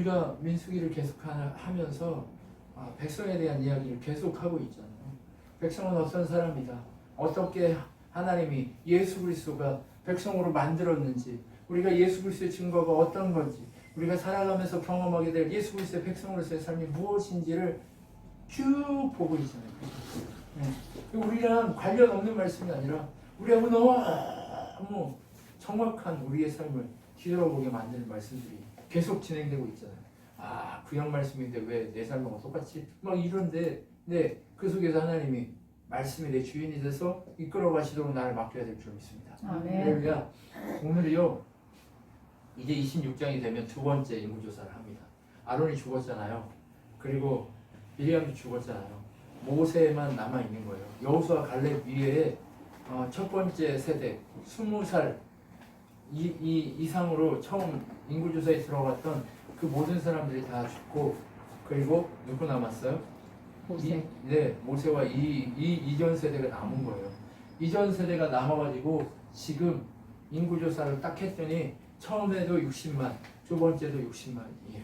우리가 민수기를 계속 하면서 백성에 대한 이야기를 계속하고 있잖아요. 백성은 어떤 사람이다. 어떻게 하나님이 예수 그리스도가 백성으로 만들었는지, 우리가 예수 그리스도의 증거가 어떤 건지, 우리가 살아가면서 경험하게 될 예수 그리스도의 백성으로서의 삶이 무엇인지를 쭉 보고 있잖아요. 우리랑 관련 없는 말씀이 아니라 우리하고 너무 정확한 우리의 삶을 뒤돌아보게 만드는 말씀들이 계속 진행되고 있잖아요. 구약 말씀인데 왜 내 삶하고 똑같이? 막 이런데, 네, 그 속에서 하나님이 말씀이 내 주인이 돼서 이끌어 가시도록 나를 맡겨야 될 줄 믿습니다. 할렐루야. 오늘이요, 이제 26장이 되면 두 번째 인구조사를 합니다. 아론이 죽었잖아요. 그리고 미리암도 죽었잖아요. 모세만 남아 있는 거예요. 여호수아 갈렙 위에 첫 번째 세대 20살 이상으로 처음 인구조사에 들어갔던 그 모든 사람들이 다 죽고, 그리고 누구 남았어요? 모세. 모세와 이전 세대가 남은 거예요. 이전 세대가 남아가지고 지금 인구조사를 딱 했더니 처음에도 60만, 두 번째도 60만이에요.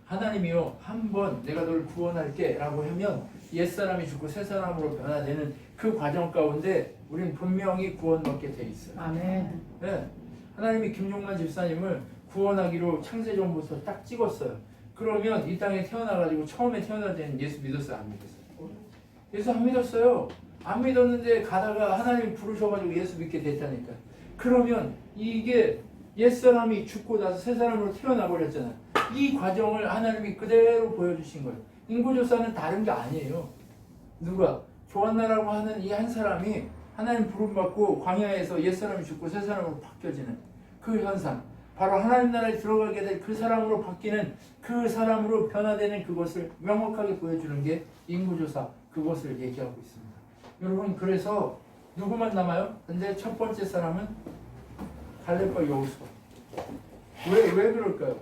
하나님이요, 한번 내가 널 구원할게 라고 하면 옛사람이 죽고 새사람으로 변화되는 그 과정 가운데 우리는 분명히 구원받게 돼 있어요. 아멘. 네. 하나님이 김용만 집사님을 구원하기로 창세전부터 딱 찍었어요. 그러면 이 땅에 태어나가지고 처음에 태어날 때는 예수 믿었어요? 안 믿었어요? 예수 안 믿었어요. 안 믿었는데 가다가 하나님이 부르셔가지고 예수 믿게 됐다니까. 그러면 이게 옛사람이 죽고 나서 새사람으로 태어나 버렸잖아요. 이 과정을 하나님이 그대로 보여주신 거예요. 인구조사는 다른 게 아니에요. 누가? 조한나라고 하는 이 한 사람이 하나님 부름받고 광야에서 옛사람이 죽고 새사람으로 바뀌어지는 그 현상, 바로 하나님 나라에 들어가게 될 그 사람으로 바뀌는, 그 사람으로 변화되는 그것을 명확하게 보여주는 게 인구조사, 그것을 얘기하고 있습니다. 여러분, 그래서 누구만 남아요? 근데 첫 번째 사람은 갈렙과 여호수아. 왜 그럴까요?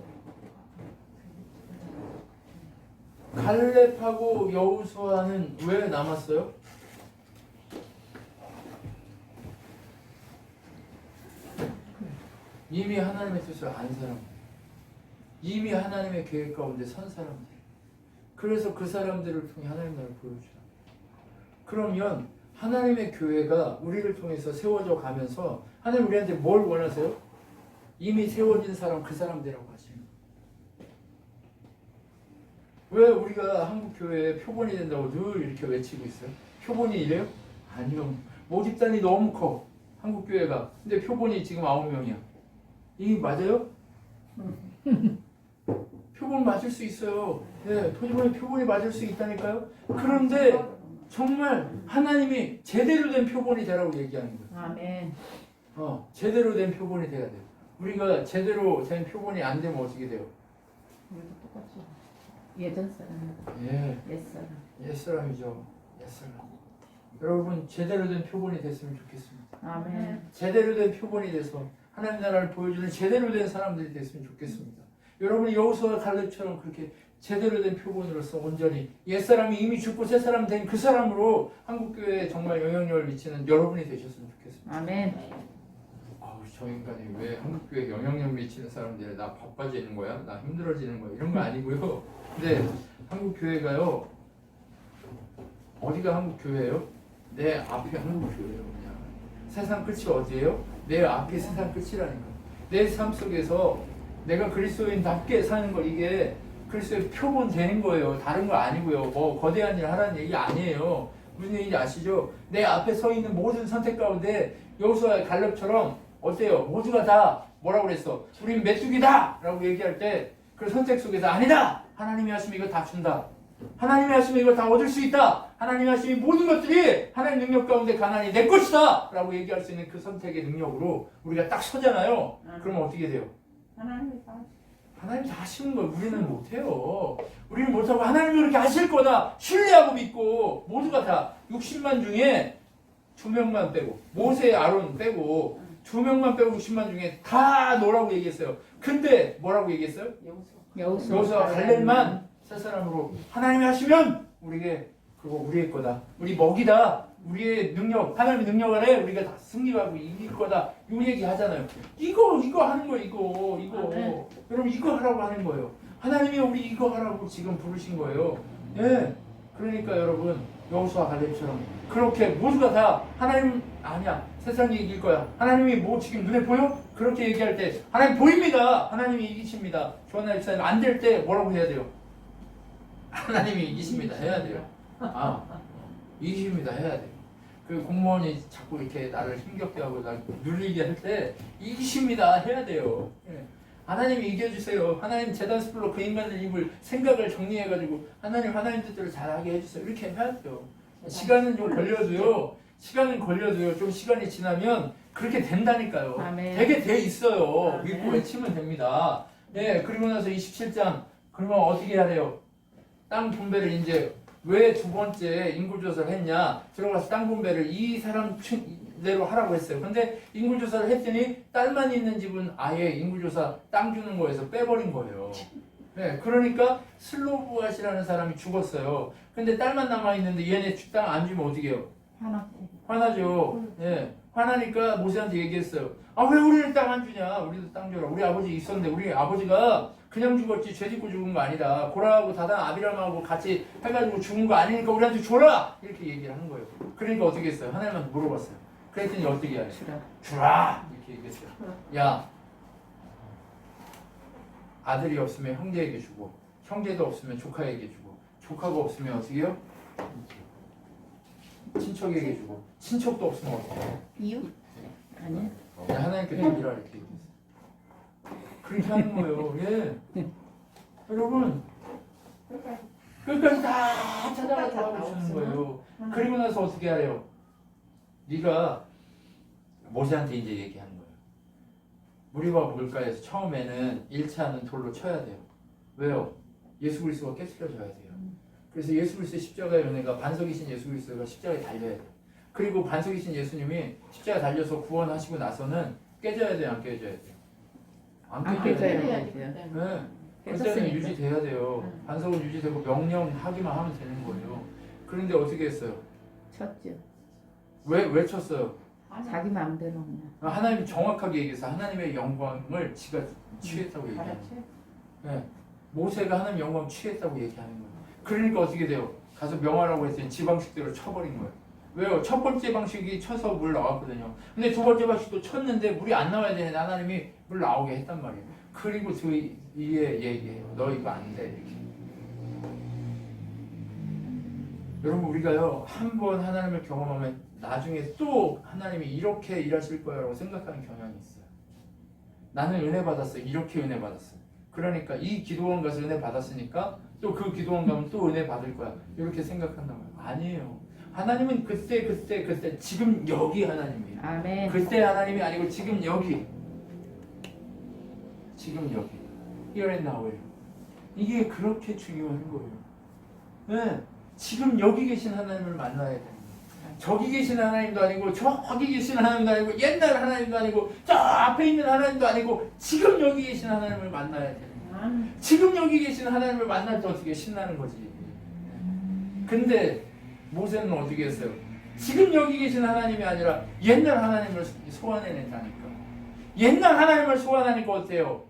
갈렙하고 여호수아는 왜 남았어요? 이미 하나님의 뜻을 안 사람, 이미 하나님의 계획 가운데 선 사람들. 그래서 그 사람들을 통해 하나님 나라를 보여줘요. 그러면 하나님의 교회가 우리를 통해서 세워져 가면서 하나님 우리한테 뭘 원하세요? 이미 세워진 사람, 그 사람들이라고 하시는 거예요. 왜 우리가 한국 교회에 표본이 된다고 늘 이렇게 외치고 있어요? 표본이 이래요? 아니요. 모집단이 너무 커, 한국 교회가. 근데 표본이 지금 9명이야. 이게 맞아요? 표본 맞을 수 있어요. 네, 도저히 표본이 맞을 수 있다니까요. 그런데 정말 하나님이 제대로 된 표본이 되라고 얘기하는 거예요. 아멘. 제대로 된 표본이 돼야 돼요. 우리가 제대로 된 표본이 안 되면 어떻게 돼요? 우리도 똑같죠. 예전 사람. 예, 옛사람. 옛사람이죠. 옛사람. 여러분, 제대로 된 표본이 됐으면 좋겠습니다. 아멘. 제대로 된 표본이 돼서 하나님 나라를 보여주는 제대로 된 사람들이 됐으면 좋겠습니다. 여러분이 여호수아 갈렙처럼 그렇게 제대로 된 표본으로서 온전히 옛사람이 이미 죽고 새사람 된 그 사람으로 한국교회에 정말 영향력을 미치는 여러분이 되셨으면 좋겠습니다. 아멘. 저 인간이 왜 한국교회에 영향력 미치는 사람들이 나 바빠지는 거야? 나 힘들어지는 거야? 이런 거 아니고요. 근데 한국교회가요, 어디가 한국교회예요? 내 앞에 한국교회예요. 그냥 세상 끝이 어디예요? 내 앞이 세상 끝이라는 거. 내 삶 속에서 내가 그리스도인답게 사는 거, 이게 그리스도의 표본 되는 거예요. 다른 거 아니고요. 뭐 거대한 일 하라는 얘기 아니에요. 무슨 얘기인지 아시죠? 내 앞에 서 있는 모든 선택 가운데 여호수아 갈렙처럼 어때요? 모두가 다 뭐라고 그랬어? 우린 메뚜기다! 라고 얘기할 때 그 선택 속에서 아니다! 하나님이 하시면 이거 다 준다. 하나님이 하시면 이걸 다 얻을 수 있다. 하나님이 하시면 모든 것들이 하나님 능력 가운데 가난이 내 것이다 라고 얘기할 수 있는 그 선택의 능력으로 우리가 딱 서잖아요. 그러면 어떻게 돼요? 하나님이 다 하시는 걸 우리는 못해요. 우리는 못하고 하나님이 그렇게 하실 거다 신뢰하고 믿고, 모두가 다 60만 중에 2명만 빼고, 모세 아론 빼고 2명만 빼고 60만 중에 다 너라고 얘기했어요. 근데 뭐라고 얘기했어요? 여호수아 갈렙만 새 사람으로 하나님이 하시면 우리에게 그거 우리의 거다. 우리 먹이다. 우리의 능력, 하나님의 능력 아래 우리가 다 승리하고 이길 거다. 이 얘기 하잖아요. 이거 하는 거예요. 이거. 여러분, 이거 하라고 하는 거예요. 하나님이 우리 이거 하라고 지금 부르신 거예요. 예. 그러니까 여러분 여호수아 갈렙처럼 그렇게 모두가 다 하나님 아니야 세상이 이길 거야. 하나님이 뭐 지금 눈에 보여? 그렇게 얘기할 때 하나님 보입니다. 하나님이 이기십니다. 조한나 집사님 안 될 때 뭐라고 해야 돼요? 하나님이 이기십니다 해야 돼요. 아 이기십니다 해야 돼요. 그 공무원이 자꾸 이렇게 나를 힘겹게 하고 날 눌리게 할 때 이기십니다 해야 돼요. 예. 하나님이 이겨주세요. 하나님 재단스플로 그 인간의 입을 생각을 정리해가지고 하나님 뜻대로 잘하게 해주세요. 이렇게 해야 돼요. 시간은 좀 걸려도요. 시간은 걸려도요. 좀 시간이 지나면 그렇게 된다니까요. 아멘. 되게 돼 있어요. 아멘. 믿고 외치면 됩니다. 예, 그리고 나서 27장 그러면 어떻게 해야 돼요? 땅 분배를 이제 왜 두 번째 인구조사를 했냐? 들어가서 땅 분배를 이 사람대로 하라고 했어요. 근데 인구조사를 했더니 딸만 있는 집은 아예 인구조사 땅 주는 거에서 빼버린 거예요. 네, 그러니까 슬로브앗이라는 사람이 죽었어요. 근데 딸만 남아있는데 얘네 땅 안 주면 어떻게 해요? 화났고. 화나죠. 예. 화나니까 모세한테 얘기했어요. 아, 왜 우리는 땅 안 주냐? 우리도 땅 줘라. 우리 아버지 있었는데 우리 아버지가 그냥 죽었지 죄 짓고 죽은 거 아니다. 고라하고 다단 아비람하고 같이 해가지고 죽은 거 아니니까 우리한테 줘라! 이렇게 얘기를 하는 거예요. 그러니까 어떻게 했어요? 하나님한테 물어봤어요. 그랬더니 어떻게 해요? 주라! 이렇게 얘기했어요. 야, 아들이 없으면 형제에게 주고 형제도 없으면 조카에게 주고 조카가 없으면 어떻게 해요? 친척에게 주고 친척도 없으면 어떻게 해요? 이유? 아니야. 하나님께 드리라 이렇게 얘기했어요. 그렇게 하는 거예요. 예. 여러분 끝까지 다 찾아가서 도와주시는 거예요. 그리고 나서 어떻게 하래요? 네가 모세한테 이제 얘기하는 거예요. 무리와 물가에서 처음에는 1차는 돌로 쳐야 돼요. 왜요? 예수 그리스도가 깨트려져야 돼요. 그래서 예수 그리스도의 십자가의 은혜가 반석이신 예수 그리스도가 십자가에 달려야 돼요. 그리고 반석이신 예수님이 십자가에 달려서 구원하시고 나서는 깨져야 돼요? 안 깨져야 돼요? 안 깨져야 돼요. 네. 그때는 유지돼야 돼요. 반석은 유지되고 명령하기만 하면 되는 거예요. 그런데 어떻게 했어요? 쳤죠. 왜 쳤어요? 자기 마음대로 그냥. 하나님이 정확하게 얘기해서 하나님의 영광을 지가 취했다고 얘기하는 거예요. 네. 모세가 하나님 영광 취했다고 얘기하는 거예요. 그러니까 어떻게 돼요? 가서 명하라고 했더니 지방식대로 쳐버린 거예요. 왜요? 첫 번째 방식이 쳐서 물 나왔거든요. 근데 두 번째 방식도 쳤는데 물이 안 나와야 되는데 하나님이 물 나오게 했단 말이에요. 그리고 그 이에 얘기해요. 너 이거 안 돼. 이렇게. 여러분 우리가요 한 번 하나님을 경험하면 나중에 또 하나님이 이렇게 일하실 거라고 생각하는 경향이 있어요. 나는 은혜 받았어. 이렇게 은혜 받았어. 그러니까 이 기도원 가서 은혜 받았으니까 또 그 기도원 가면 또 은혜 받을 거야. 이렇게 생각한단 말이에요. 아니에요. 하나님은 그때 지금 여기 하나님이에요. 아멘. 그때 하나님이 아니고 지금 여기 Here and Now예요. 이게 그렇게 중요한 거예요. 네. 지금 여기 계신 하나님을 만나야 돼요. 저기 계신 하나님도 아니고 저기 계신 하나님도 아니고 옛날 하나님도 아니고 저 앞에 있는 하나님도 아니고 지금 여기 계신 하나님을 만나야 돼요. 지금 여기 계신 하나님을 만날 때 어떻게 신나는 거지. 근데 모세는 어떻게 했어요? 지금 여기 계신 하나님이 아니라 옛날 하나님을 소환해낸다니까. 옛날 하나님을 소환하니까 어때요?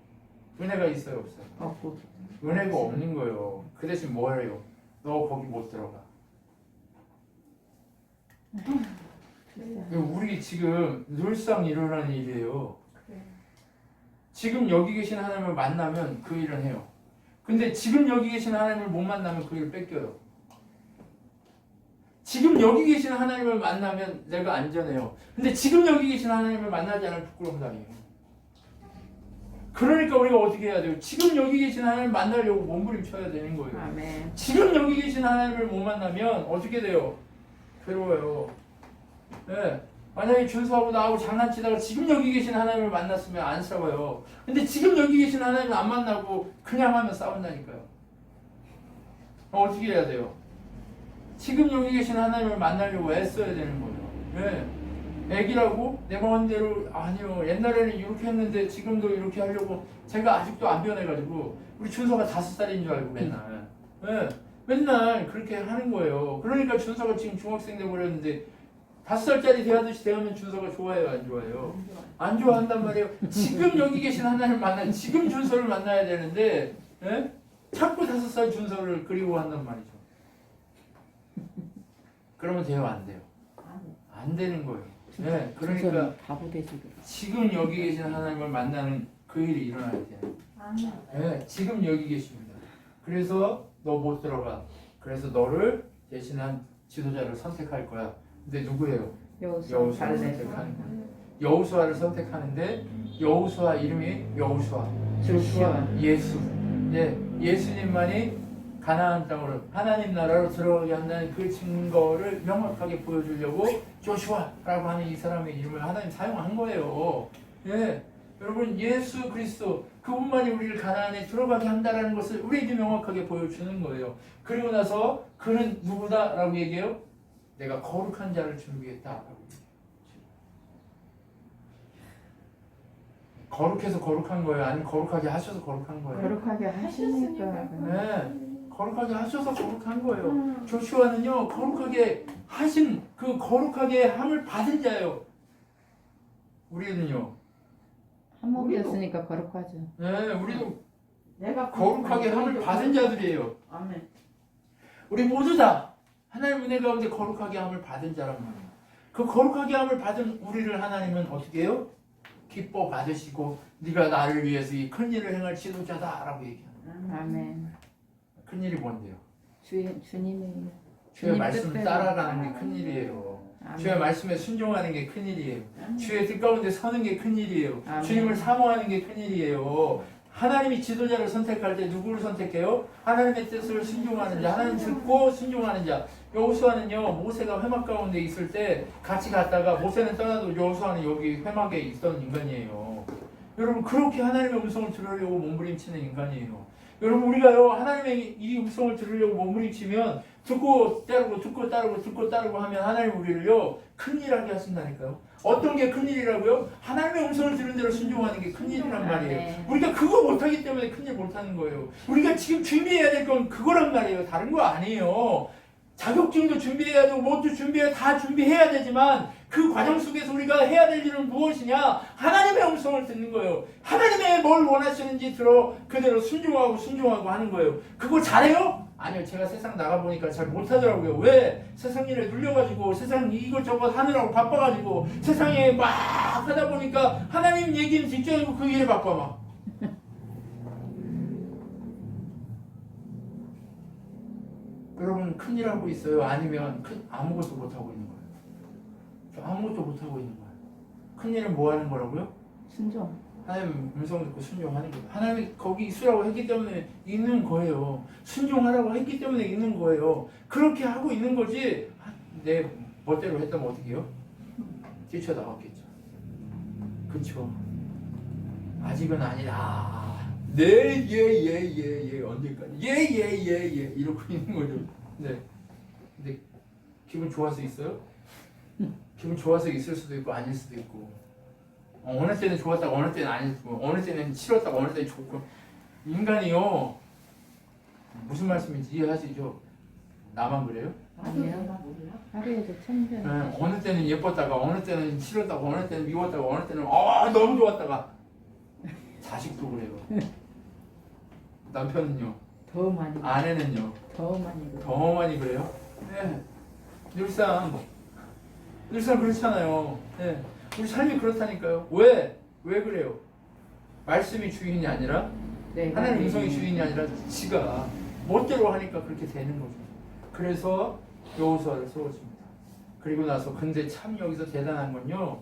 은혜가 있어요 없어요? 없고. 은혜가 없는 거예요. 그 대신 뭐예요? 너 거기 못 들어가. 우리 지금 늘상 일어나는 일이에요. 지금 여기 계신 하나님을 만나면 그 일은 해요. 근데 지금 여기 계신 하나님을 못 만나면 그 일을 뺏겨요. 지금 여기 계신 하나님을 만나면 내가 안전해요. 근데 지금 여기 계신 하나님을 만나지 않으면 부끄러운 당해요. 그러니까 우리가 어떻게 해야 돼요? 지금 여기 계신 하나님을 만나려고 몸부림쳐야 되는 거예요. 아멘. 지금 여기 계신 하나님을 못 만나면 어떻게 돼요? 괴로워요. 네. 만약에 준수하고 나하고 장난치다가 지금 여기 계신 하나님을 만났으면 안 싸워요. 근데 지금 여기 계신 하나님을 안 만나고 그냥 하면 싸운다니까요. 어떻게 해야 돼요? 지금 여기 계신 하나님을 만나려고 애써야 되는 거예요. 네. 애기라고 내 마음대로 아니요. 옛날에는 이렇게 했는데 지금도 이렇게 하려고 제가 아직도 안 변해가지고 우리 준서가 5살인 줄 알고 맨날. 네. 맨날 그렇게 하는 거예요. 그러니까 준서가 지금 중학생 돼버렸는데 5살짜리 대하듯이 대하면 준서가 좋아해요, 안 좋아해요? 안 좋아한단 말이에요. 지금 여기 계신 하나님을 만나, 지금 준서를 만나야 되는데, 예? 자꾸 5살 준서를 그리워한단 말이죠. 그러면 돼요, 안 돼요? 안 되는 거예요. 네, 그러니까 바보 되지 그래. 지금 여기 계신 하나님을 만나는 그 일이 일어나야 돼요. 네, 지금 여기 계십니다. 그래서 너 못 들어가. 그래서 너를 대신한 지도자를 선택할 거야. 근데 누구예요? 여호수아를 선택하는 거예요. 여호수아를 선택하는데 여호수아 이름이 여호수아, 조슈아. 예수. 네, 예수님만이 가나안 땅으로 하나님 나라로 들어가게 한다는 그 증거를 명확하게 보여주려고 조슈아라고 하는 이 사람의 이름을 하나님 사용한 거예요. 예, 여러분 예수 그리스도 그분만이 우리를 가나안에 들어가게 한다는 것을 우리에게 명확하게 보여주는 거예요. 그리고 나서 그는 누구다라고 얘기해요? 내가 거룩한 자를 준비했다라고. 거룩해서 거룩한 거예요? 아니면 거룩하게 하셔서 거룩한 거예요? 거룩하게 하시니까. 네. 거룩하게 하셔서 거룩한 거예요. 조슈아는요, 거룩하게 하신, 그 거룩하게 함을 받은 자예요. 우리는요, 한 몸 됐으니까 거룩하죠. 네, 우리도 내가 거룩하게 함을 받은 자들이에요. 아멘. 우리 모두 다 하나님 은혜 가운데 거룩하게 함을 받은 자란 말이에요. 그 거룩하게 함을 받은 우리를 하나님은 어떻게 해요? 기뻐 받으시고, 네가 나를 위해서 이 큰 일을 행할 지도자다라고 얘기합니다. 아멘. 큰 일이 뭔데요? 주님의 주의 말씀을 뜻대로. 따라가는 게 큰 일이에요. 아멘. 주의 말씀에 순종하는 게 큰 일이에요. 주의 뜻 가운데 서는 게 큰 일이에요. 아멘. 주님을 사모하는 게 큰 일이에요. 하나님이 지도자를 선택할 때 누구를 선택해요? 하나님의 뜻을 순종하는 자, 하나님 듣고 순종하는 자. 여호수아는요, 모세가 회막 가운데 있을 때 같이 갔다가 모세는 떠나도 여호수아는 여기 회막에 있던 인간이에요. 여러분 그렇게 하나님의 음성을 들으려고 몸부림치는 인간이에요. 여러분 우리가요 하나님의 이 음성을 들으려고 몸부림치면 듣고 따르고 듣고 따르고 듣고 따르고 하면 하나님 우리를요 큰일 하게 하신다니까요. 어떤 게 큰일이라고요? 하나님의 음성을 들은 대로 순종하는 게 큰일이란 말이에요. 네. 우리가 그거 못하기 때문에 큰일 못하는 거예요. 우리가 지금 준비해야 될 건 그거란 말이에요. 다른 거 아니에요. 자격증도 준비해야 되고 뭣도 다 준비해야 되지만 그 과정 속에서 우리가 해야 될 일은 무엇이냐? 하나님의 음성을 듣는 거예요. 하나님의 뭘 원하시는지 들어 그대로 순종하고 하는 거예요. 그거 잘해요? 아니요. 제가 세상 나가보니까 잘 못하더라고요. 왜? 세상 일에 눌려가지고 세상 이것저것 하느라고 바빠가지고 세상에 막 하다 보니까 하나님 얘기는 뒷전이고 그 일에 바빠 막. 여러분 큰일 하고 있어요? 아니면 아무것도 못하고 있는 거예요? 저 아무것도 못하고 있는 거예요. 큰일은 뭐 하는 거라고요? 순종. 하나님 음성 듣고 순종하는 거예요. 하나님이 거기 있으라고 했기 때문에 있는 거예요. 순종하라고 했기 때문에 있는 거예요. 그렇게 하고 있는 거지 내 멋대로 했다면 어떻게 해요? 뛰쳐나갔겠죠. 그쵸? 아직은 아니다. 네, 예, 언제까지? 예, 이러고 있는 거죠. 네. 근데 기분 좋아서 있어요? 기분 좋아서 있을 수도 있고 아닐 수도 있고. 어느 때는 좋았다고 어느 때는 아니었고 어느 때는 싫었다고 어느 때는 좋고. 인간이요. 무슨 말씀인지 이해하시죠? 나만 그래요? 아니에요. 하루에도 천변. 네, 어느 때는 예뻤다가 어느 때는 싫었다고 어느 때는 미웠다가 어느 때는 너무 좋았다가. 자식도 그래요. 남편은요? 더 많이. 아내는요? 더 많이. 그래. 더 많이 그래요? 네. 늘상 그렇잖아요. 네. 우리 삶이 그렇다니까요. 왜 그래요? 말씀이 주인이 아니라 하나님 음성이 주인이 아니라 지가 멋대로 하니까 그렇게 되는 거죠. 그래서 여호수아를 세워줍니다. 그리고 나서 근데 참 여기서 대단한 건요.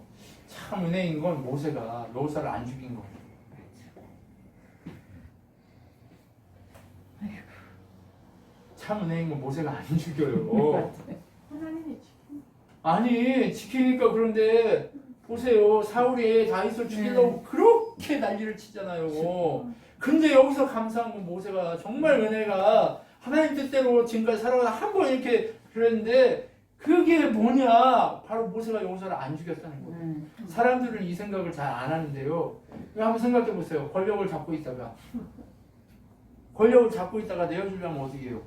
참 은혜인 건 모세가 여호수아를 안 죽인 거예요. 참 은혜인 건 모세가 안 죽여요. 하나님의 지킴. 아니 지키니까. 그런데 보세요. 사울이 다윗을 죽이려고 그렇게 난리를 치잖아요. 근데 여기서 감사한 건 모세가 정말 은혜가 하나님 뜻대로 지금까지 살아가다 한 번 이렇게 그랬는데 그게 뭐냐? 바로 모세가 여호수아를 안 죽였다는 거예요. 사람들은 이 생각을 잘 안 하는데요. 이거 한번 생각해 보세요. 권력을 잡고 있다가 내어주려면 어떻게 해요?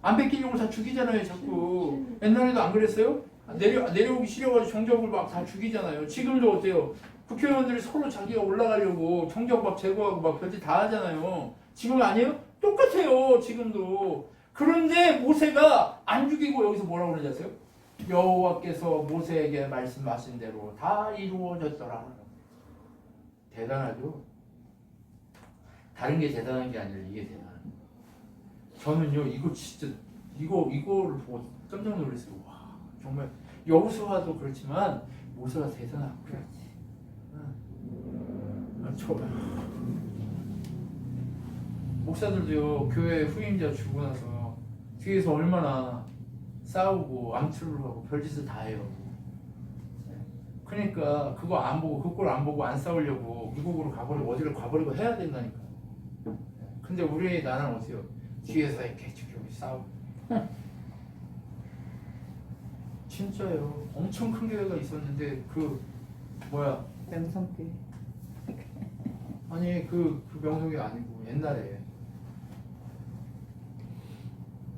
안 뺏기려고 다 죽이잖아요, 자꾸. 옛날에도 안 그랬어요? 내려오기 싫어가지고 정적을 막 다 죽이잖아요. 지금도 어때요? 국회의원들이 서로 자기가 올라가려고 정적 막 제거하고 막 별짓 다 하잖아요. 지금 아니에요? 똑같아요. 지금도. 그런데 모세가 안 죽이고 여기서 뭐라고 그러지 아세요? 여호와께서 모세에게 말씀하신 대로 다 이루어졌더라. 대단하죠? 다른 게 대단한 게 아니라 이게 대단한 거예요. 저는요 이거 진짜 이거를 보고 깜짝 놀랐어요. 와 정말 여호수아도 그렇지만 모세가 대단하고요. 저 목사들도요 교회 후임자 주고 나서 뒤에서 얼마나 싸우고 암투를 하고 별짓을 다 해요. 그러니까 그거 안 보고 그 꼴 안 보고 안 싸우려고 미국으로 가버리고 어디를 가버리고 해야 된다니까요. 근데 우리 나라는 어때요? 뒤에서 이렇게 지금 싸우고 진짜요. 엄청 큰 교회가 있었는데 그 뭐야 명성교회. 아니 그 명성이 아니고 옛날에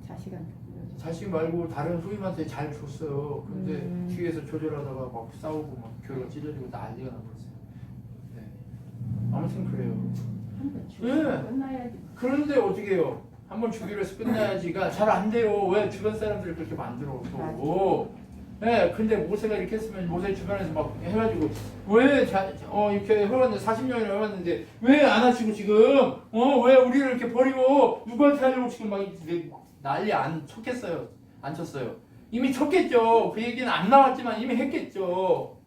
자식한테 불러줘. 자식 말고 다른 후임한테 잘 줬어요. 근데 뒤에서 조절하다가 막 싸우고 막 교회가 찢어지고 난리가 나버렸어요. 네. 아무튼 그래요. 한번 예. 끝나야지. 그런데 어떻게 해요? 한번 주기로 해서 끝나야지가 잘 안 돼요. 왜 주변 사람들이 그렇게 만들어서. 네, 근데 모세가 이렇게 했으면 모세 주변에서 막 해가지고 왜 이렇게 해왔는데 40년이나 해왔는데 왜 안 하시고 지금 왜 우리를 이렇게 버리고 누구한테 하려고 지금 막 난리 안 쳤겠어요? 안 쳤어요. 이미 쳤겠죠. 그 얘기는 안 나왔지만 이미 했겠죠.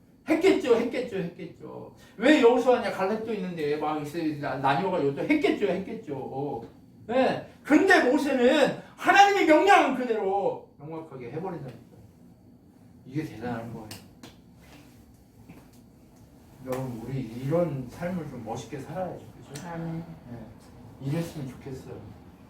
왜 여호수아냐 갈렙도 있는데 막 나뉘어가지고 또 했겠죠. 네. 근데 모세는 하나님의 명령은 그대로 명확하게 해버린다니까. 이게 대단한 거예요. 여러분 우리 이런 삶을 좀 멋있게 살아야죠. 그죠? 아멘. 네. 이랬으면 좋겠어요.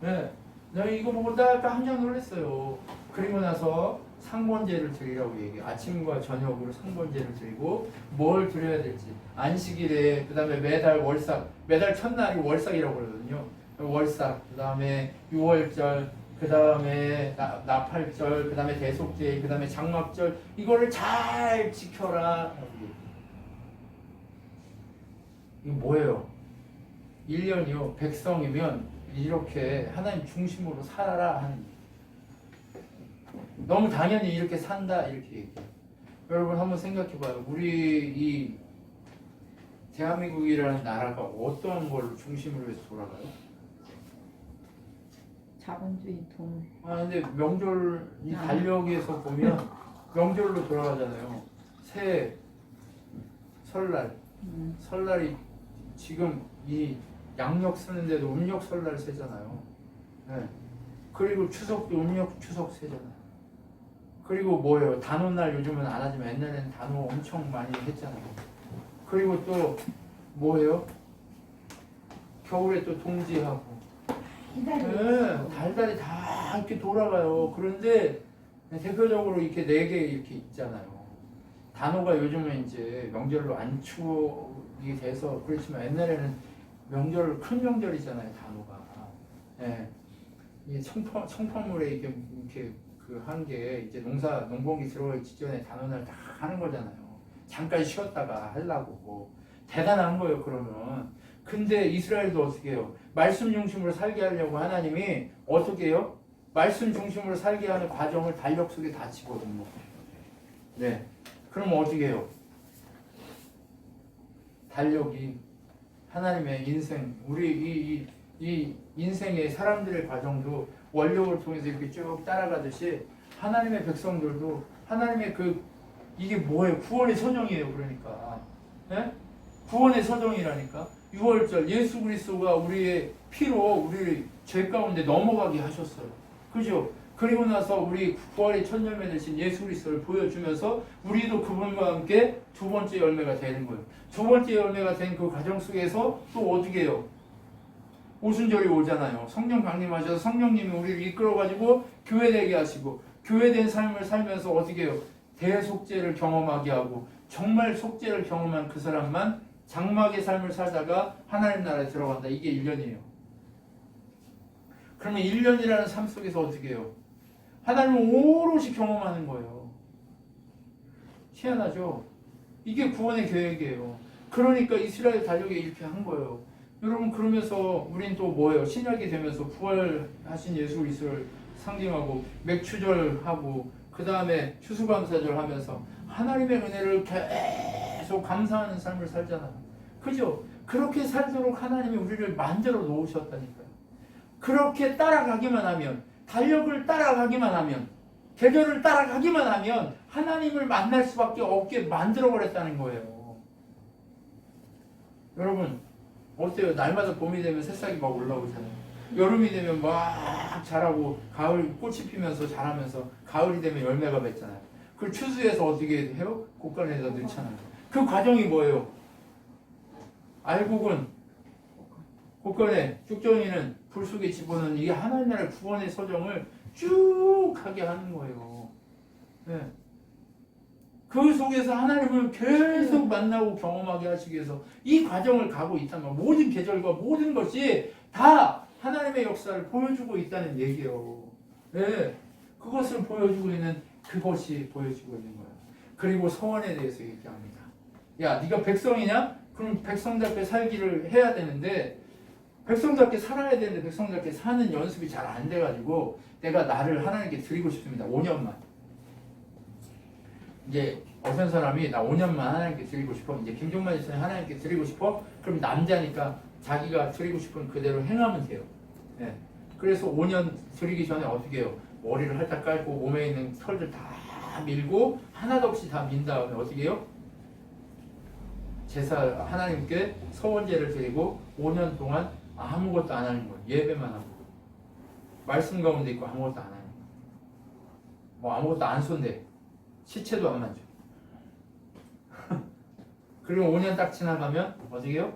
네. 내가 이거 보고 딱 깜짝 놀랐어요. 그리고 나서 상번제를 드리라고 얘기해. 아침과 저녁으로 상번제를 드리고 뭘 드려야 될지. 안식일에 그다음에 매달 월삭. 매달 첫날이 월삭이라고 그러거든요. 월삭. 그다음에 유월절. 그 다음에 나팔절, 그 다음에 대속제, 그 다음에 장막절 이거를 잘 지켜라. 이거 뭐예요? 1년이요. 백성이면 이렇게 하나님 중심으로 살아라 하는 너무 당연히 이렇게 산다 이렇게 얘기해요. 여러분 한번 생각해봐요. 우리 이 대한민국이라는 나라가 어떤 걸 중심으로 해서 돌아가요? 자본주의 돈. 근데 명절 이 달력에서 보면 명절로 돌아가잖아요. 새해, 설날, 설날이 지금 이 양력 쓰는데도 음력 설날 세잖아요. 네. 그리고 추석도 음력 추석 세잖아요. 그리고 뭐예요? 단오날 요즘은 안 하지만 옛날에는 단오 엄청 많이 했잖아요. 그리고 또 뭐예요? 겨울에 또 동지하고. 네, 달달이 다 이렇게 돌아가요. 그런데 대표적으로 이렇게 4개 이렇게 있잖아요. 단오가 요즘은 이제 명절로 안 추억이 돼서 그렇지만 옛날에는 명절 큰 명절이잖아요. 단오가. 네. 이 청포물에 이렇게 그 한 게 이제 농번기 들어오기 직전에 단오날 다 하는 거잖아요. 잠깐 쉬었다가 하려고. 대단한 거예요. 그러면. 근데 이스라엘도 어떻게 해요? 말씀 중심으로 살게 하려고 하나님이 어떻게 해요? 말씀 중심으로 살게 하는 과정을 달력 속에 다 집어넣는 거예요. 네. 그럼 어떻게 해요? 달력이 하나님의 인생, 우리 이 인생의 사람들의 과정도 원력을 통해서 이렇게 쭉 따라가듯이 하나님의 백성들도 하나님의 이게 뭐예요? 구원의 서정이에요. 그러니까. 네? 구원의 서정이라니까. 6월절 예수 그리스도가 우리의 피로 우리 죄 가운데 넘어가게 하셨어요. 그죠? 그리고 나서 우리 부활의 첫 열매 되신 예수 그리스도를 보여주면서 우리도 그분과 함께 두 번째 열매가 되는 거예요. 두 번째 열매가 된 그 과정 속에서 또 어떻게 해요? 오순절이 오잖아요. 성령 강림하셔서 성령님이 우리를 이끌어가지고 교회되게 하시고 교회된 삶을 살면서 어떻게 해요? 대속죄를 경험하게 하고 정말 속죄를 경험한 그 사람만 장막의 삶을 살다가 하나님 나라에 들어간다. 이게 1년이에요. 그러면 1년이라는 삶 속에서 어떻게 해요? 하나님을 오롯이 경험하는 거예요. 희한하죠? 이게 구원의 계획이에요. 그러니까 이스라엘 달력에 이렇게 한 거예요. 여러분 그러면서 우린 또 뭐예요? 신약이 되면서 부활하신 예수 그리스도를 상징하고 맥추절하고 그 다음에 추수감사절 하면서 하나님의 은혜를 계속 감사하는 삶을 살잖아요. 그죠? 그렇게 살도록 하나님이 우리를 만들어 놓으셨다니까요. 그렇게 따라가기만 하면, 달력을 따라가기만 하면, 계절을 따라가기만 하면 하나님을 만날 수밖에 없게 만들어 버렸다는 거예요. 여러분 어때요? 날마다 봄이 되면 새싹이 막 올라오잖아요. 여름이 되면 막 자라고 가을 꽃이 피면서 자라면서 가을이 되면 열매가 맺잖아요. 그걸 추수해서 어떻게 해요? 곡간에다 넣잖아요. 그 과정이 뭐예요? 알곡은 곡간에, 쭉정이는 불 속에 집어넣는 이게 하나님 나라의 구원의 서정을 쭉 하게 하는 거예요. 네. 그 속에서 하나님을 계속 만나고 경험하게 하시기 위해서 이 과정을 가고 있다는 거. 모든 계절과 모든 것이 다 하나님의 역사를 보여주고 있다는 얘기예요. 네. 그것을 보여주고 있는 그것이 보여주고 있는 거예요. 그리고 서원에 대해서 얘기합니다. 야, 네가 백성이냐? 그럼 백성답게 살기를 해야 되는데 백성답게 살아야 되는데 백성답게 사는 연습이 잘 안 돼가지고 내가 나를 하나님께 드리고 싶습니다. 5년만. 이제 어떤 사람이 나 5년만 하나님께 드리고 싶어. 이제 김종만 집사님 하나님께 드리고 싶어. 그럼 남자니까 자기가 드리고 싶은 그대로 행하면 돼요. 네. 그래서 5년 드리기 전에 어떻게 해요? 머리를 핥아 깔고 몸에 있는 털들 다 밀고 하나도 없이 다 민 다음에 어떻게 해요? 제사 하나님께 서원제를 드리고 5년 동안 아무것도 안 하는 거예요. 예배만 하고 말씀 가운데 있고 아무것도 안 하는 거예요. 뭐 아무것도 안 손대. 시체도 안 만져. 그리고 5년 딱 지나가면 어떻게 해요?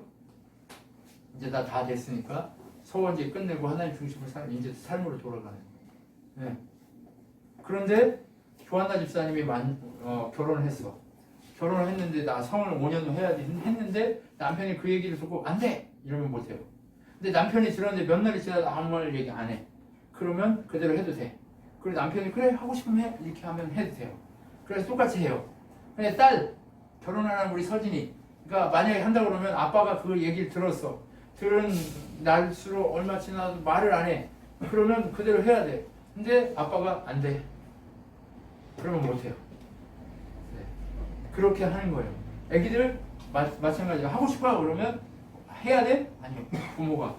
이제 다 됐으니까 서원제 끝내고 하나님 중심으로 살면 이제 삶으로 돌아가는 거예요. 네. 그런데 조한나 집사님이 결혼을 했어. 결혼을 했는데 나 성을 5년 해야 돼 했는데 남편이 그 얘기를 듣고 안 돼! 이러면 못해요. 근데 남편이 들었는데 몇 날이 지나도 아무 말 얘기 안 해. 그러면 그대로 해도 돼. 그리고 남편이 그래 하고 싶으면 해. 이렇게 하면 해도 돼요. 그래서 똑같이 해요. 근데 딸 결혼하는 우리 서진이 그러니까 만약에 한다고 그러면 아빠가 그 얘기를 들었어. 들은 날수록 얼마 지나도 말을 안 해. 그러면 그대로 해야 돼. 근데 아빠가 안 돼. 그러면 못해요. 네. 그렇게 하는 거예요. 애기들 마찬가지로 하고 싶어 그러면 해야 돼? 아니요. 부모가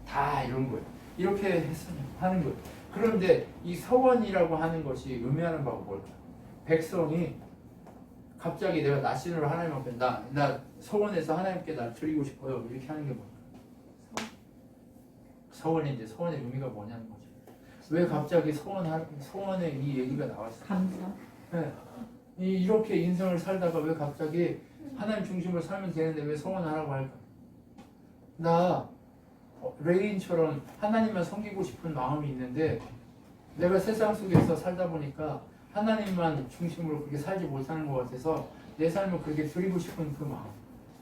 다 이런 거예요. 이렇게 하는 거예요. 그런데 이 서원이라고 하는 것이 의미하는 바가 뭘까요? 백성이 갑자기 내가 나신으로 하나님 앞에 나 서원에서 하나님께 날 드리고 싶어요. 이렇게 하는 게 뭘까요? 서원인데 서원의 의미가 뭐냐는 거죠. 왜 갑자기 서원의 이 얘기가 나왔어요? 감사. 네. 이렇게 인생을 살다가 왜 갑자기 하나님 중심으로 살면 되는데 왜 서원하라고 할까? 나 레인처럼 하나님만 섬기고 싶은 마음이 있는데 내가 세상 속에서 살다 보니까 하나님만 중심으로 그렇게 살지 못하는 것 같아서 내 삶을 그렇게 드리고 싶은 그 마음.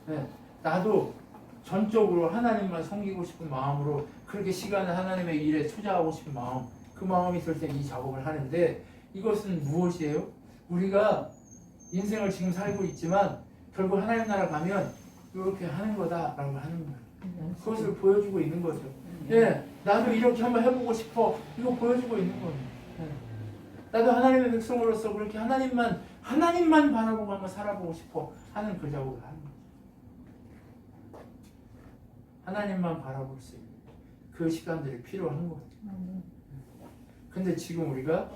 네. 나도 전적으로 하나님만 섬기고 싶은 마음으로 그렇게 시간을 하나님의 일에 투자하고 싶은 마음, 그 마음이 들 때 이 작업을 하는데 이것은 무엇이에요? 우리가 인생을 지금 살고 있지만 결국 하나님 나라 가면 이렇게 하는 거다라고 하는 거예요. 그것을 보여주고 있는 거죠. 예, 나도 이렇게 한번 해보고 싶어. 이거 보여주고 있는 거예요. 예. 나도 하나님의 백성으로서 그렇게 하나님만 바라보고 한번 살아보고 싶어 하는 그 작업을 하는 거죠. 하나님만 바라볼 수 있는 그 시간들이 필요한 거예요. 근데 지금 우리가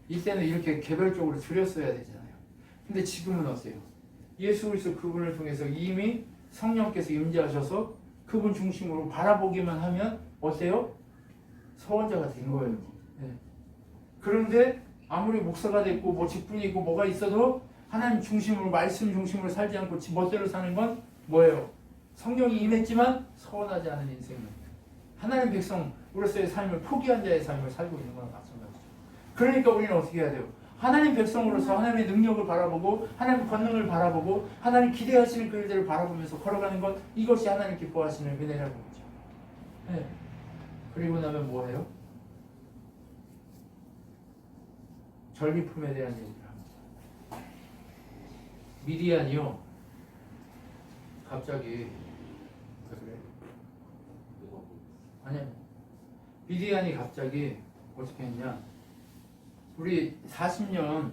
이때는 이렇게 개별적으로 드렸어야 되잖아요. 근데 지금은 어때요? 예수 그리스도 그분을 통해서 이미 성령께서 임재하셔서 그분 중심으로 바라보기만 하면 어때요? 서원자가 된 거예요. 네. 그런데 아무리 목사가 됐고 뭐 직분이 있고 뭐가 있어도 하나님 중심으로 말씀 중심으로 살지 않고 지 멋대로 사는 건 뭐예요? 성령이 임했지만 서원하지 않은 인생은 하나님 백성으로서의 삶을 포기한 자의 삶을 살고 있는 거랑 마찬가지죠. 그러니까 우리는 어떻게 해야 돼요? 하나님 백성으로서 하나님의 능력을 바라보고 하나님 권능을 바라보고 하나님 기대하시는 그 일들을 바라보면서 걸어가는 것, 이것이 하나님 기뻐하시는 은혜라는 거죠. 네. 그리고 나면 뭐예요? 전리품에 대한 얘기를 합니다. 미디안이요 갑자기 왜 그래? 아니야. 미디안이 갑자기 어떻게 했냐? 우리 40년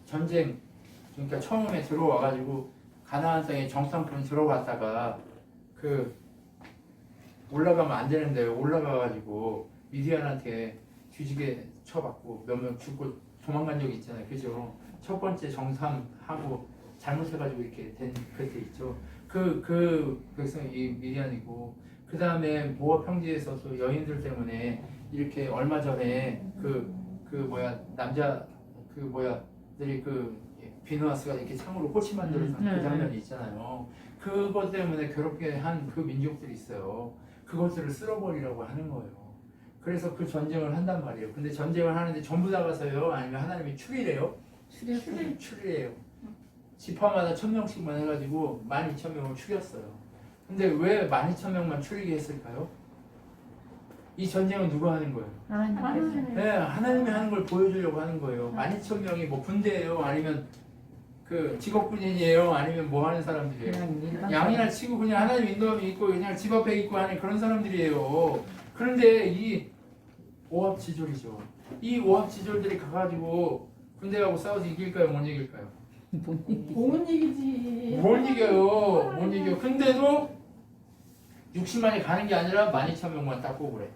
전쟁, 그러니까 처음에 들어와가지고 가나안 땅에 정탐꾼 들어갔다가 그 올라가면 안 되는데 올라가가지고 미디안한테 뒤지게 쳐받고 몇 명 죽고 도망간 적이 있잖아요. 그죠? 첫 번째 정탐하고 잘못해가지고 이렇게 된 그때 있죠. 그 백성이 이 미디안이고, 그 다음에 모압 평지에서 또 여인들 때문에 이렇게 얼마 전에 남자들이 비누아스가 이렇게 창으로 꼬치 만들어서 그 장면이 있잖아요. 그것 때문에 괴롭게 한 그 민족들이 있어요. 그것들을 쓸어버리라고 하는 거예요. 그래서 그 전쟁을 한단 말이에요. 근데 전쟁을 하는데 전부 다 가서요? 아니면 하나님이 추리래요? 추리래요. 지파마다 1000명씩만 해가지고 12,000명을 추렸어요. 근데 왜 12,000명만 추리게 했을까요? 이 전쟁은 누가 하는 거예요? 하나님께서 네, 하나님이 하는 걸 보여주려고 하는 거예요. 12,000명이 뭐 군대예요? 아니면 그 직업군인이에요? 아니면 뭐 하는 사람들이에요? 그냥 일반 양이나 치고 그냥 하나님 인도함이 있고 그냥 집 앞에 있고 하는 그런 사람들이에요. 그런데 이 오합지졸이죠. 이 오합지졸들이 가가지고 군대 가고 싸워서 이길까요? 못 이길까요? 못 이기지. 못 이겨요. 못 이겨. 근데도 60만이 가는 게 아니라 12,000명만 딱 뽑으래.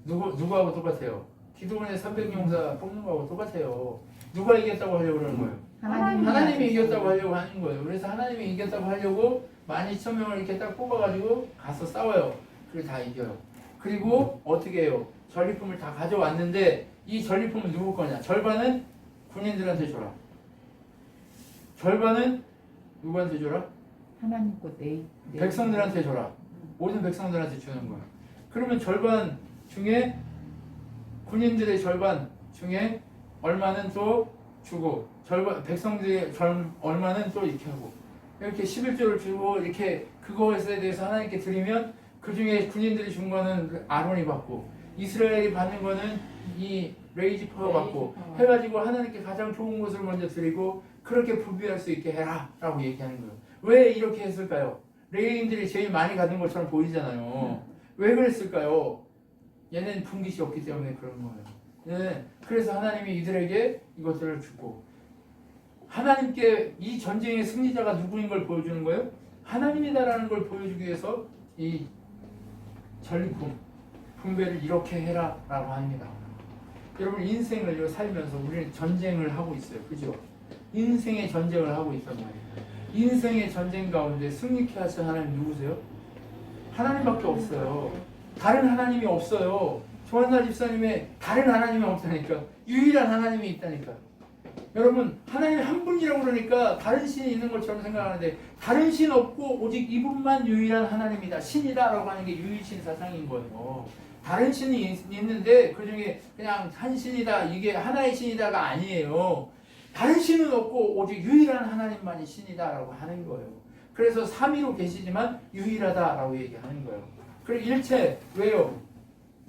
누구하고 똑같아요? 기도원의 300용사 뽑는 거하고 똑같아요. 누가 이겼다고 하려고 그러는 거예요? 하나님이 이겼다고 하려고 하는 거예요. 그래서 하나님이 이겼다고 하려고 12,000명을 이렇게 딱 뽑아가지고 가서 싸워요. 그리고 다 이겨요. 그리고 어떻게 해요? 전리품을 다 가져왔는데 이 전리품은 누구 거냐? 절반은 군인들한테 줘라. 절반은 누구한테 줘라? 하나님 거 내. 백성들한테 줘라. 모든 백성들한테 주는 거야. 그러면 절반 중에 군인들의 절반 중에 얼마는 또 주고 절반 백성들의 얼마는 또 이렇게 하고 이렇게 11조를 주고 이렇게 그것에 대해서 하나님께 드리면 그 중에 군인들이 준 거는 아론이 받고 이스라엘이 받는 거는 이 레이지파가 받고 해가지고 하나님께 가장 좋은 것을 먼저 드리고 그렇게 분배할 수 있게 해라 라고 얘기하는 거예요. 왜 이렇게 했을까요? 레위인들이 제일 많이 갖는 것처럼 보이잖아요. 왜 그랬을까요? 얘는 분깃이 없기 때문에 그런 거예요. 네. 그래서 하나님이 이들에게 이것들을 주고 하나님께 이 전쟁의 승리자가 누구인 걸 보여주는 거예요? 하나님이다라는 걸 보여주기 위해서 이 전리품 분배를 이렇게 해라 라고 합니다. 여러분 인생을 살면서 우리는 전쟁을 하고 있어요. 그죠? 인생의 전쟁을 하고 있단 말이에요. 인생의 전쟁 가운데 승리케 하신 하나님 누구세요? 하나님밖에 없어요. 다른 하나님이 없어요. 조한나 집사님의 다른 하나님이 없다니까. 유일한 하나님이 있다니까. 여러분 하나님 한 분이라고 그러니까 다른 신이 있는 것처럼 생각하는데 다른 신 없고 오직 이분만 유일한 하나님이다. 신이다 라고 하는 게 유일신 사상인 거예요. 다른 신이 있는데 그 중에 그냥 한 신이다 이게 하나의 신이다가 아니에요. 다른 신은 없고 오직 유일한 하나님만이 신이다라고 하는 거예요. 그래서 삼위로 계시지만 유일하다라고 얘기하는 거예요. 그리고 일체 왜요?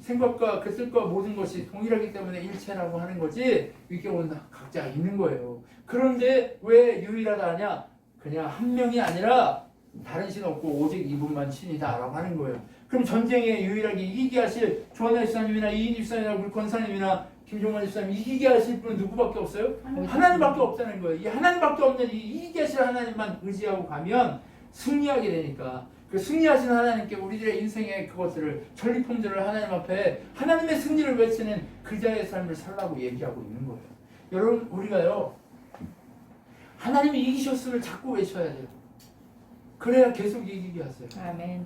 생각과 그 뜻과 모든 것이 동일하기 때문에 일체라고 하는 거지 이렇게 온 각자 있는 거예요. 그런데 왜 유일하다 하냐? 그냥 한 명이 아니라 다른 신 없고 오직 이분만 신이다라고 하는 거예요. 그럼 전쟁에 유일하게 이기게 하실 조한나 집사님이나 이인 집사님이나 우리 권사님이나 김종만 집사님 이기게 하실 분은 누구밖에 없어요? 하나님밖에 없다는 거예요. 이 하나님밖에 없는 이 이기게 하실 하나님만 의지하고 가면 승리하게 되니까 그 승리하신 하나님께 우리들의 인생의 그것들을 전리품들을 하나님 앞에 하나님의 승리를 외치는 그자의 삶을 살라고 얘기하고 있는 거예요. 여러분 우리가요 하나님이 이기셨음을 자꾸 외쳐야 돼요. 그래야 계속 이기게 하세요. 아멘.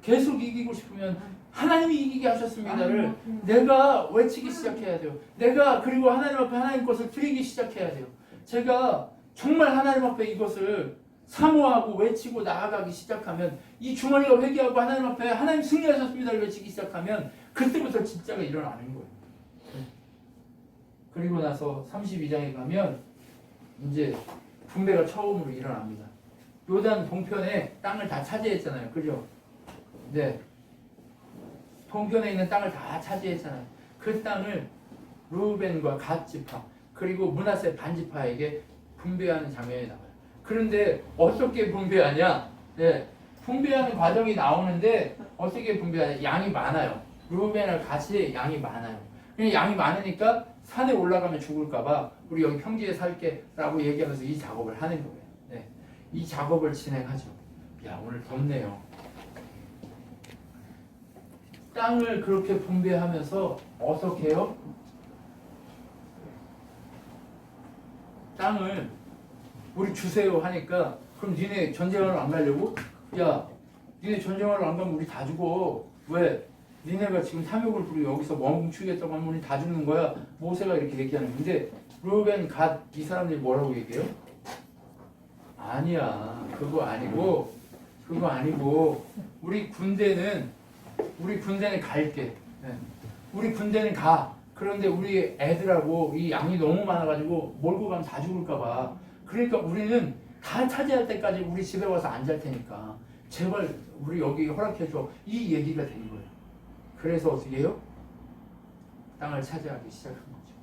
계속 이기고 싶으면 하나님이 이기게 하셨습니다를 내가 외치기 시작해야 돼요. 내가 그리고 하나님 앞에 하나님 것을 드리기 시작해야 돼요. 제가 정말 하나님 앞에 이것을 사모하고 외치고 나아가기 시작하면 이 주머니가 회개하고 하나님 앞에 하나님 승리하셨습니다를 외치기 시작하면 그때부터 진짜가 일어나는 거예요. 그리고 나서 32장에 가면 이제 분배가 처음으로 일어납니다. 요단 동편에 땅을 다 차지했잖아요. 그죠? 네. 동편에 있는 땅을 다 차지했잖아요. 그 땅을 루벤과 갓 지파 그리고 므낫세 반 지파에게 분배하는 장면이 나와요. 그런데 어떻게 분배하냐? 네. 분배하는 과정이 나오는데 어떻게 분배하냐? 양이 많아요. 르우벤이랑 같이 양이 많아요. 그냥 양이 많으니까 산에 올라가면 죽을까봐 우리 여기 평지에 살게라고 얘기하면서 이 작업을 하는 거예요. 네. 이 작업을 진행하죠. 야, 오늘 덥네요. 땅을 그렇게 분배하면서 어떻게 해요? 땅을 우리 주세요 하니까 그럼 니네 전쟁하러 안 가려고? 야, 니네 전쟁하러 안 가면 우리 다 죽어. 왜? 니네가 지금 탐욕을 부리고 여기서 멈추겠다고 하면 우리 다 죽는 거야. 모세가 이렇게 얘기하는 건데 르우벤 갓 이 사람들이 뭐라고 얘기해요? 아니야, 그거 아니고 우리 군대는 갈게. 네. 우리 군대는 가. 그런데 우리 애들하고 이 양이 너무 많아가지고 몰고 가면 다 죽을까봐. 그러니까 우리는 다 차지할 때까지 우리 집에 와서 안 잘 테니까 제발 우리 여기 허락해줘. 이 얘기가 된 거예요. 그래서 어떻게 해요? 땅을 차지하기 시작한 거죠.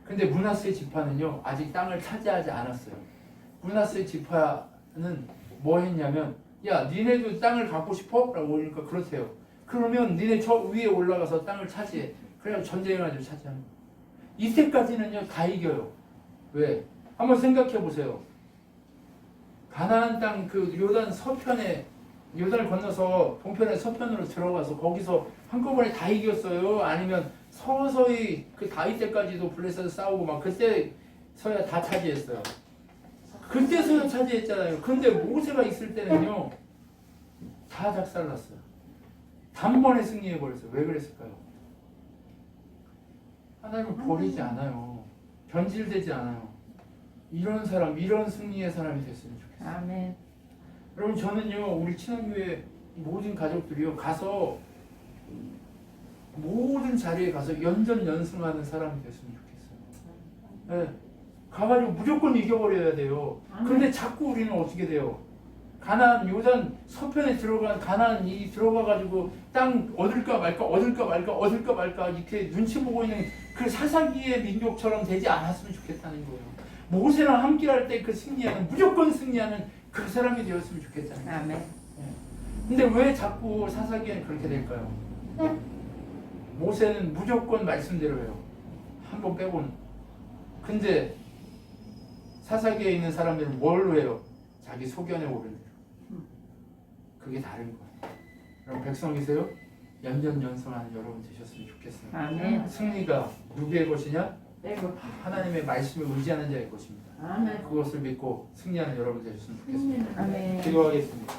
근데 므낫세 지파는요 아직 땅을 차지하지 않았어요. 므낫세 지파는 뭐 했냐면 야 니네도 땅을 갖고 싶어? 라고 그러니까 그렇대요. 그러면 니네 저 위에 올라가서 땅을 차지해. 그래야 전쟁해가지고 차지하는 거예요. 이때까지는요 다 이겨요. 왜? 한번 생각해 보세요. 가나안 땅 그 요단 서편에 요단을 건너서 동편의 서편으로 들어가서 거기서 한꺼번에 다 이겼어요? 아니면 서서히 그 다윗 때까지도 블레셋에서 싸우고 막 그때서야 다 차지했어요. 그때서야 차지했잖아요. 근데 모세가 있을 때는요 다 작살났어요. 단번에 승리해버렸어요. 왜 그랬을까요? 하나님을 버리지 않아요. 변질되지 않아요. 이런 사람, 이런 승리의 사람이 됐으면 좋겠어요. 아멘. 여러분 저는요 우리 친환교회 모든 가족들이요 가서 모든 자리에 가서 연전연승하는 사람이 됐으면 좋겠어요. 네. 가가지고 무조건 이겨버려야 돼요. 근데 자꾸 우리는 어떻게 돼요? 가나안 요단 서편에 들어간 가나안 이 들어가가지고 땅 얻을까 말까 이렇게 눈치 보고 있는 그 사사기의 민족처럼 되지 않았으면 좋겠다는 거예요. 모세랑 함께할 때 그 승리하는 무조건 승리하는 그 사람이 되었으면 좋겠다는 거예요. 아멘. 근데 왜 자꾸 사사기에는 그렇게 될까요? 모세는 무조건 말씀대로 해요. 한 번 빼고는. 근데 사사기에 있는 사람들은 뭘로 해요? 자기 소견에 오른 대로. 그게 다른 거예요. 여러분 백성이세요? 연전연승하는 여러분 되셨으면 좋겠어요. 아멘. 승리가 누구의 것이냐? 내 것. 하나님의 말씀을 의지하는 자의 것입니다. 아멘. 그것을 믿고 승리하는 여러분 되셨으면 좋겠습니다. 아멘. 기도하겠습니다.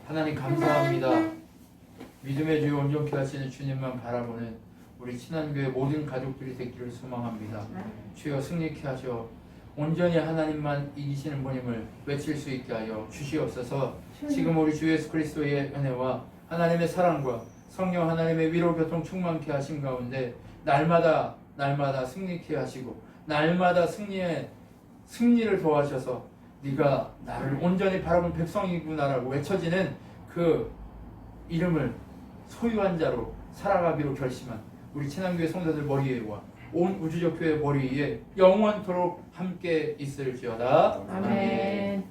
하나님 감사합니다. 믿음의 주여 온전케 하시는 주님만 바라보는 우리 친환교회 모든 가족들이 되기를 소망합니다. 주여 승리케 하셔 온전히 하나님만 이기시는 분임을 외칠 수 있게 하여 주시옵소서. 지금 우리 주 예수 그리스도의 은혜와 하나님의 사랑과 성령 하나님의 위로 교통 충만케 하신 가운데 날마다 승리케 하시고 날마다 승리를 도와셔서 네가 나를 온전히 바라본 백성이구나라고 외쳐지는 그 이름을 소유한 자로 살아가기로 결심한 우리 친환교회 성도들 머리 위와 온 우주적 교회 머리 위에 영원토록 함께 있을지어다. 아멘.